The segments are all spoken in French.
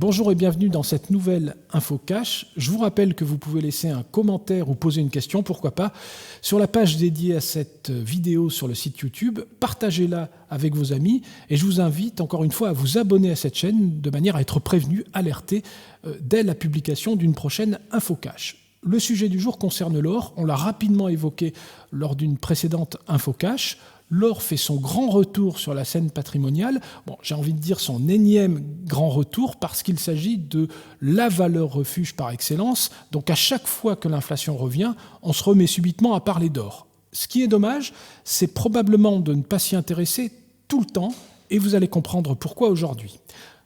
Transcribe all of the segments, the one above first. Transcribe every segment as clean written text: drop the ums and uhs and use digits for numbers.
Bonjour et bienvenue dans cette nouvelle Info Cash. Je vous rappelle que vous pouvez laisser un commentaire ou poser une question, pourquoi pas, sur la page dédiée à cette vidéo sur le site YouTube. Partagez-la avec vos amis et je vous invite encore une fois à vous abonner à cette chaîne de manière à être prévenu, alerté dès la publication d'une prochaine Info Cash. Le sujet du jour concerne l'or. On l'a rapidement évoqué lors d'une précédente Info Cash. L'or fait son grand retour sur la scène patrimoniale. Bon, j'ai envie de dire son énième grand retour parce qu'il s'agit de la valeur refuge par excellence. Donc à chaque fois que l'inflation revient, on se remet subitement à parler d'or. Ce qui est dommage, c'est probablement de ne pas s'y intéresser tout le temps et vous allez comprendre pourquoi aujourd'hui.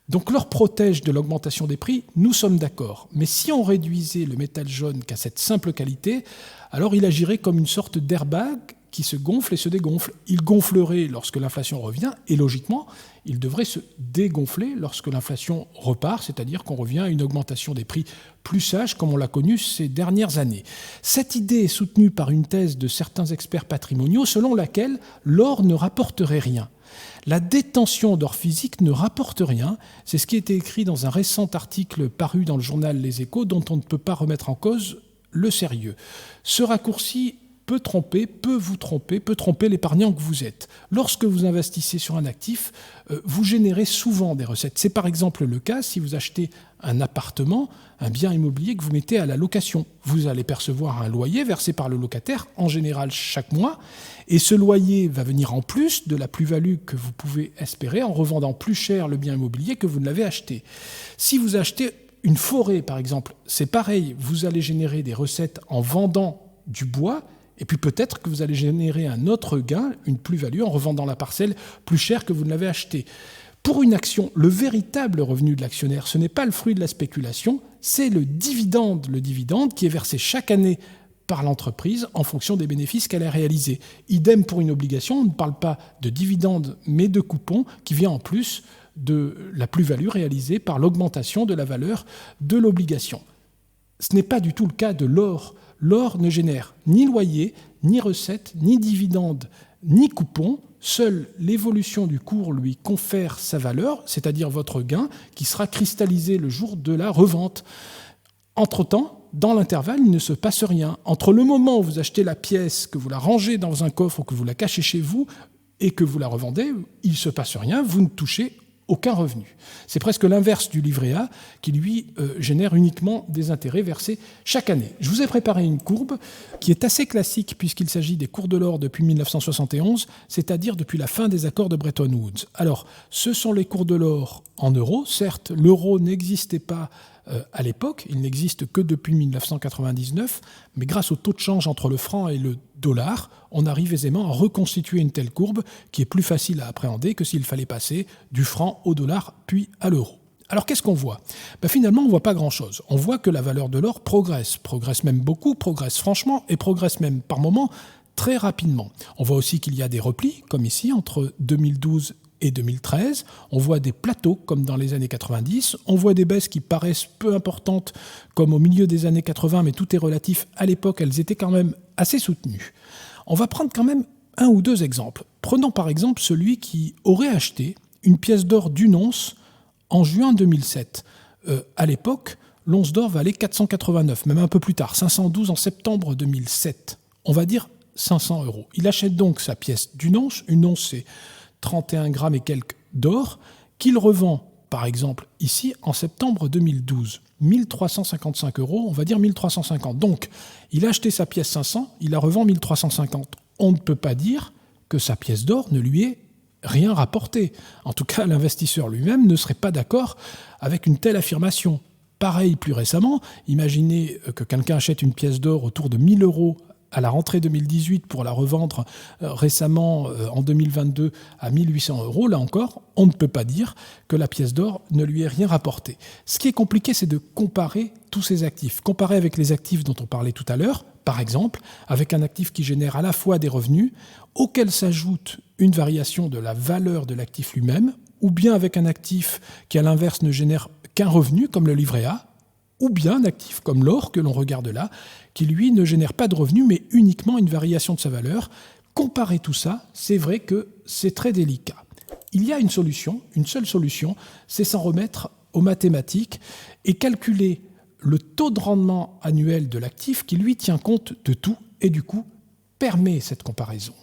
Donc l'or protège de l'augmentation des prix, nous sommes d'accord. Mais si on réduisait le métal jaune qu'à cette simple qualité, alors il agirait comme une sorte d'airbag qui se gonfle et se dégonfle. Il gonflerait lorsque l'inflation revient et logiquement, il devrait se dégonfler lorsque l'inflation repart, c'est-à-dire qu'on revient à une augmentation des prix plus sage comme on l'a connu ces dernières années. Cette idée est soutenue par une thèse de certains experts patrimoniaux selon laquelle l'or ne rapporterait rien. La détention d'or physique ne rapporte rien, c'est ce qui était écrit dans un récent article paru dans le journal Les Échos dont on ne peut pas remettre en cause le sérieux. Ce raccourci peut vous tromper, peut tromper l'épargnant que vous êtes. Lorsque vous investissez sur un actif, vous générez souvent des recettes. C'est par exemple le cas si vous achetez un appartement, un bien immobilier que vous mettez à la location. Vous allez percevoir un loyer versé par le locataire, en général chaque mois, et ce loyer va venir en plus de la plus-value que vous pouvez espérer en revendant plus cher le bien immobilier que vous ne l'avez acheté. Si vous achetez une forêt, par exemple, c'est pareil, vous allez générer des recettes en vendant du bois. Et puis peut-être que vous allez générer un autre gain, une plus-value, en revendant la parcelle plus chère que vous ne l'avez achetée. Pour une action, le véritable revenu de l'actionnaire, ce n'est pas le fruit de la spéculation, c'est le dividende qui est versé chaque année par l'entreprise en fonction des bénéfices qu'elle a réalisés. Idem pour une obligation, on ne parle pas de dividende, mais de coupon qui vient en plus de la plus-value réalisée par l'augmentation de la valeur de l'obligation. Ce n'est pas du tout le cas de l'or. L'or ne génère ni loyer, ni recettes, ni dividendes, ni coupons. Seule l'évolution du cours lui confère sa valeur, c'est-à-dire votre gain, qui sera cristallisé le jour de la revente. Entre-temps, dans l'intervalle, il ne se passe rien. Entre le moment où vous achetez la pièce, que vous la rangez dans un coffre ou que vous la cachez chez vous et que vous la revendez, il ne se passe rien, vous ne touchez aucun revenu. C'est presque l'inverse du livret A qui, lui, génère uniquement des intérêts versés chaque année. Je vous ai préparé une courbe qui est assez classique puisqu'il s'agit des cours de l'or depuis 1971, c'est-à-dire depuis la fin des accords de Bretton Woods. Alors, ce sont les cours de l'or en euros. Certes, l'euro n'existait pas à l'époque, il n'existe que depuis 1999, mais grâce au taux de change entre le franc et le dollar, on arrive aisément à reconstituer une telle courbe qui est plus facile à appréhender que s'il fallait passer du franc au dollar puis à l'euro. Alors qu'est-ce qu'on voit ? Finalement, on ne voit pas grand-chose. On voit que la valeur de l'or progresse même beaucoup, progresse franchement et progresse même par moments très rapidement. On voit aussi qu'il y a des replis, comme ici, entre 2012 et 2013, on voit des plateaux comme dans les années 90, on voit des baisses qui paraissent peu importantes comme au milieu des années 80, mais tout est relatif. À l'époque, elles étaient quand même assez soutenues. On va prendre quand même un ou deux exemples. Prenons par exemple celui qui aurait acheté une pièce d'or d'une once en juin 2007. À l'époque, l'once d'or valait 489, même un peu plus tard, 512 en septembre 2007. On va dire 500 €. Il achète donc sa pièce d'une once, une once c'est 31 grammes et quelques d'or, qu'il revend, par exemple, ici, en septembre 2012. 1355 €, on va dire 1350. Donc, il a acheté sa pièce 500, il la revend 1350. On ne peut pas dire que sa pièce d'or ne lui ait rien rapporté. En tout cas, l'investisseur lui-même ne serait pas d'accord avec une telle affirmation. Pareil, plus récemment, imaginez que quelqu'un achète une pièce d'or autour de 1000 € à la rentrée 2018 pour la revendre récemment en 2022 à 1800 €, là encore, on ne peut pas dire que la pièce d'or ne lui ait rien rapporté. Ce qui est compliqué, c'est de comparer tous ces actifs. Comparer avec les actifs dont on parlait tout à l'heure, par exemple, avec un actif qui génère à la fois des revenus, auxquels s'ajoute une variation de la valeur de l'actif lui-même, ou bien avec un actif qui, à l'inverse, ne génère qu'un revenu, comme le livret A, ou bien un actif comme l'or que l'on regarde là, qui lui ne génère pas de revenus, mais uniquement une variation de sa valeur. Comparer tout ça, c'est vrai que c'est très délicat. Il y a une solution, une seule solution, c'est s'en remettre aux mathématiques et calculer le taux de rendement annuel de l'actif qui, lui, tient compte de tout et du coup permet cette comparaison.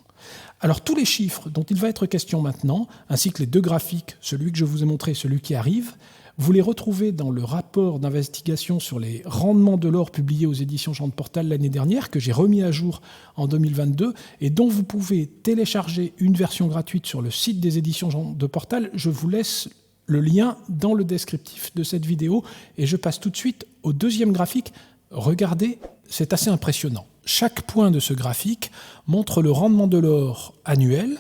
Alors tous les chiffres dont il va être question maintenant, ainsi que les deux graphiques, celui que je vous ai montré et celui qui arrive, vous les retrouvez dans le rapport d'investigation sur les rendements de l'or publié aux éditions Jean de Portal l'année dernière, que j'ai remis à jour en 2022, et dont vous pouvez télécharger une version gratuite sur le site des éditions Jean de Portal. Je vous laisse le lien dans le descriptif de cette vidéo, et je passe tout de suite au deuxième graphique. Regardez, c'est assez impressionnant. Chaque point de ce graphique montre le rendement de l'or annuel,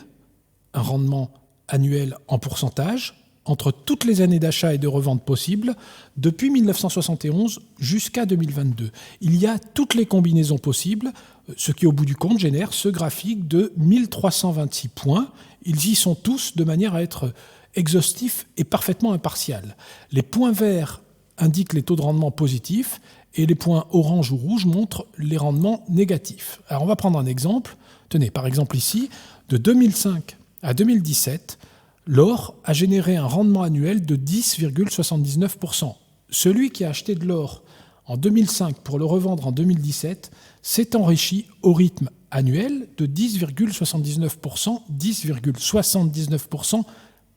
un rendement annuel en pourcentage, entre toutes les années d'achat et de revente possibles, depuis 1971 jusqu'à 2022. Il y a toutes les combinaisons possibles, ce qui au bout du compte génère ce graphique de 1326 points. Ils y sont tous de manière à être exhaustifs et parfaitement impartial. Les points verts indiquent les taux de rendement positifs et les points orange ou rouge montrent les rendements négatifs. Alors on va prendre un exemple. Tenez, par exemple ici, de 2005 à 2017, l'or a généré un rendement annuel de 10,79%. Celui qui a acheté de l'or en 2005 pour le revendre en 2017 s'est enrichi au rythme annuel de 10,79%, 10,79%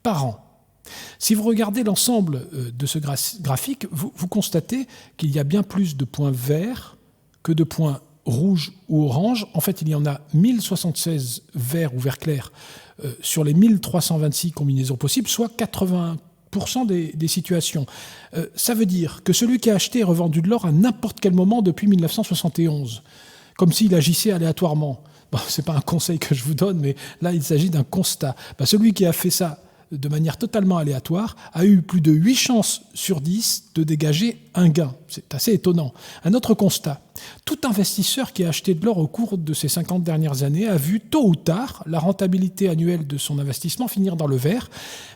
par an. Si vous regardez l'ensemble de ce graphique, vous constatez qu'il y a bien plus de points verts que de points rouges ou oranges. En fait, il y en a 1076 verts ou vert clair sur les 1326 combinaisons possibles, soit 80% des situations. Ça veut dire que celui qui a acheté et revendu de l'or à n'importe quel moment depuis 1971, comme s'il agissait aléatoirement. Bon, ce n'est pas un conseil que je vous donne, mais là, il s'agit d'un constat. Celui qui a fait ça de manière totalement aléatoire, a eu plus de 8 chances sur 10 de dégager un gain. C'est assez étonnant. Un autre constat, tout investisseur qui a acheté de l'or au cours de ces 50 dernières années a vu tôt ou tard la rentabilité annuelle de son investissement finir dans le vert,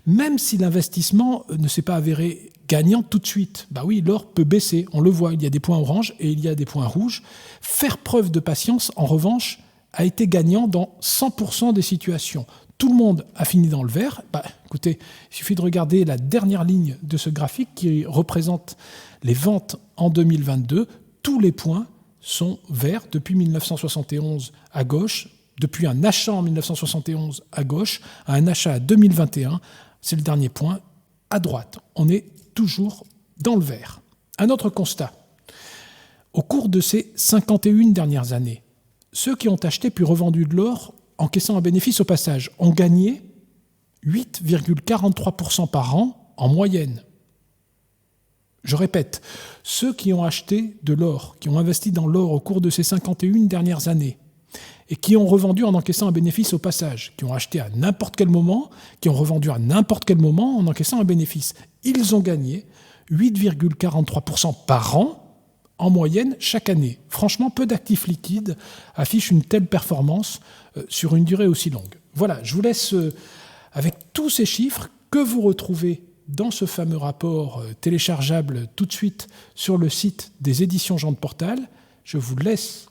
même si l'investissement ne s'est pas avéré gagnant tout de suite. Oui, l'or peut baisser, on le voit, il y a des points oranges et il y a des points rouges. Faire preuve de patience, en revanche, a été gagnant dans 100% des situations. Tout le monde a fini dans le vert. Écoutez, il suffit de regarder la dernière ligne de ce graphique qui représente les ventes en 2022. Tous les points sont verts depuis 1971 à gauche, depuis un achat en 1971 à gauche à un achat à 2021. C'est le dernier point à droite. On est toujours dans le vert. Un autre constat. Au cours de ces 51 dernières années, ceux qui ont acheté puis revendu de l'or encaissant un bénéfice au passage, ont gagné 8,43% par an en moyenne. Je répète, ceux qui ont acheté de l'or, qui ont investi dans l'or au cours de ces 51 dernières années, et qui ont revendu en encaissant un bénéfice au passage, qui ont acheté à n'importe quel moment, qui ont revendu à n'importe quel moment en encaissant un bénéfice, ils ont gagné 8,43% par an en moyenne chaque année. Franchement, peu d'actifs liquides affichent une telle performance sur une durée aussi longue. Voilà, je vous laisse avec tous ces chiffres que vous retrouvez dans ce fameux rapport téléchargeable tout de suite sur le site des éditions Jean de Portal. Je vous laisse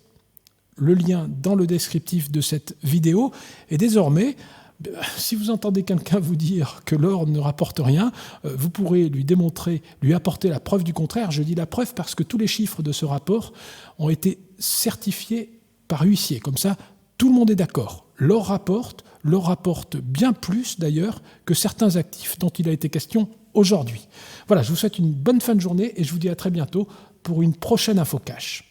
le lien dans le descriptif de cette vidéo. Et désormais, si vous entendez quelqu'un vous dire que l'or ne rapporte rien, vous pourrez lui démontrer, lui apporter la preuve du contraire. Je dis la preuve parce que tous les chiffres de ce rapport ont été certifiés par huissier. Comme ça, tout le monde est d'accord. L'or rapporte bien plus d'ailleurs que certains actifs dont il a été question aujourd'hui. Voilà, je vous souhaite une bonne fin de journée et je vous dis à très bientôt pour une prochaine Info Cash.